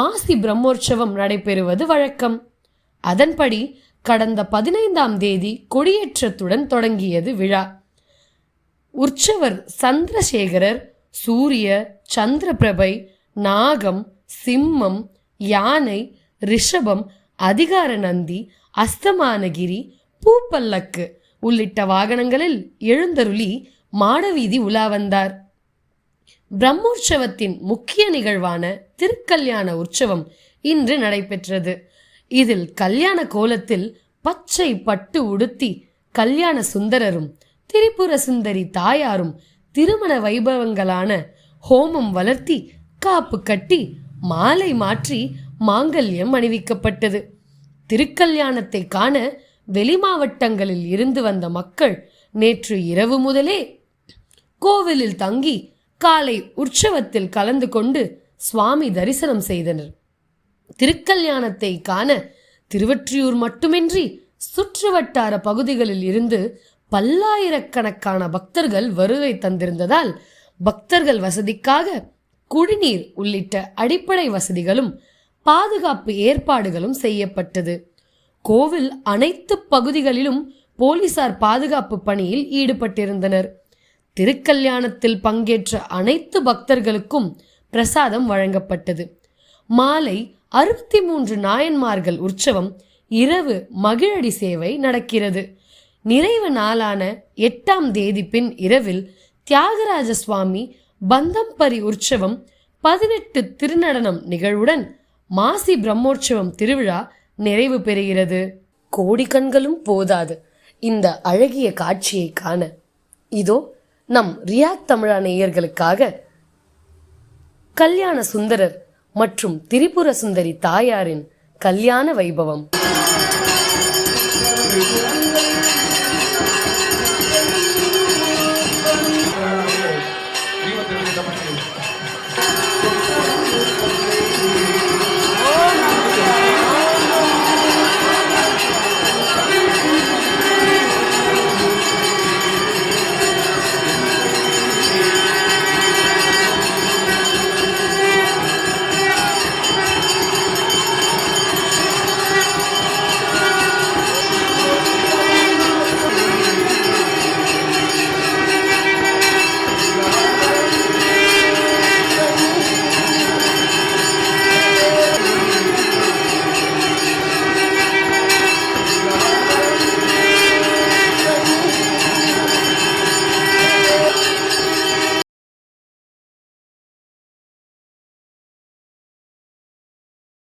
மாசி பிரம்மோற்சவம் நடைபெறுவது வழக்கம். அதன்படி கடந்த 15ஆம் தேதி கொடியேற்றத்துடன் தொடங்கியது விழா. உற்சவர் சந்திரசேகரர் சூரிய, சந்திரபிரபை, நாகம், சிம்மம், யானை, ரிஷபம், அதிகார நந்தி, அஸ்தமானகிரி, பூப்பல்லக்கு உள்ளிட்ட வாகனங்களில் எழுந்தருளி மாடவீதி உலா வந்தார். பிரம்மோற்சவத்தின் முக்கிய நிகழ்வான திருக்கல்யாண உற்சவம் இன்று நடைபெற்றது. இதில் கல்யாண கோலத்தில் பச்சை பட்டு உடுத்தி கல்யாண சுந்தரரும் திரிபுர சுந்தரி தாயாரும் திருமண வைபவங்களான ஹோமம் வளர்த்தி காப்பு கட்டி மாலை மாற்றி மாங்கல்யம் அணிவிக்கப்பட்டது. திருக்கல்யாணத்தை காண வெளி மாவட்டங்களில் இருந்து வந்த மக்கள் நேற்று இரவு முதலே கோவிலில் தங்கி காலை உற்சவத்தில் கலந்து கொண்டு சுவாமி தரிசனம் செய்தனர். திருக்கல்யாணத்தை காண திருவொற்றியூர் மட்டுமின்றி சுற்றுவட்டார பகுதிகளில் இருந்து பல்லாயிரக்கணக்கான பக்தர்கள் வருகை தந்திருந்ததால் பக்தர்கள் வசதிக்காக குடிநீர் உள்ளிட்ட அடிப்படை வசதிகளும் பாதுகாப்பு ஏற்பாடுகளும் செய்யப்பட்டது. கோவில் அனைத்து பகுதிகளிலும் போலீசார் பாதுகாப்பு பணியில் ஈடுபட்டிருந்தனர். திருக்கல்யாணத்தில் பங்கேற்ற அனைத்து பக்தர்களுக்கும் பிரசாதம் வழங்கப்பட்டது. மாலை 63 நாயன்மார்கள் உற்சவம், இரவு மகிழடி சேவை நடக்கிறது. நிறைவு நாளான 8ஆம் தேதி பின் இரவில் தியாகராஜ சுவாமி பந்தம்பரி உற்சவம் 18 திருநடனம் நிகழ்வுடன் மாசி பிரம்மோற்சவம் திருவிழா நிறைவு பெறுகிறது. கோடி கண்களும் போதாது இந்த அழகிய காட்சியை காண. இதோ நம் ரியாத் தமிழா நேயர்களுக்காக கல்யாண சுந்தரர் மற்றும் திரிபுர சுந்தரி தாயாரின் கல்யாண வைபவம்.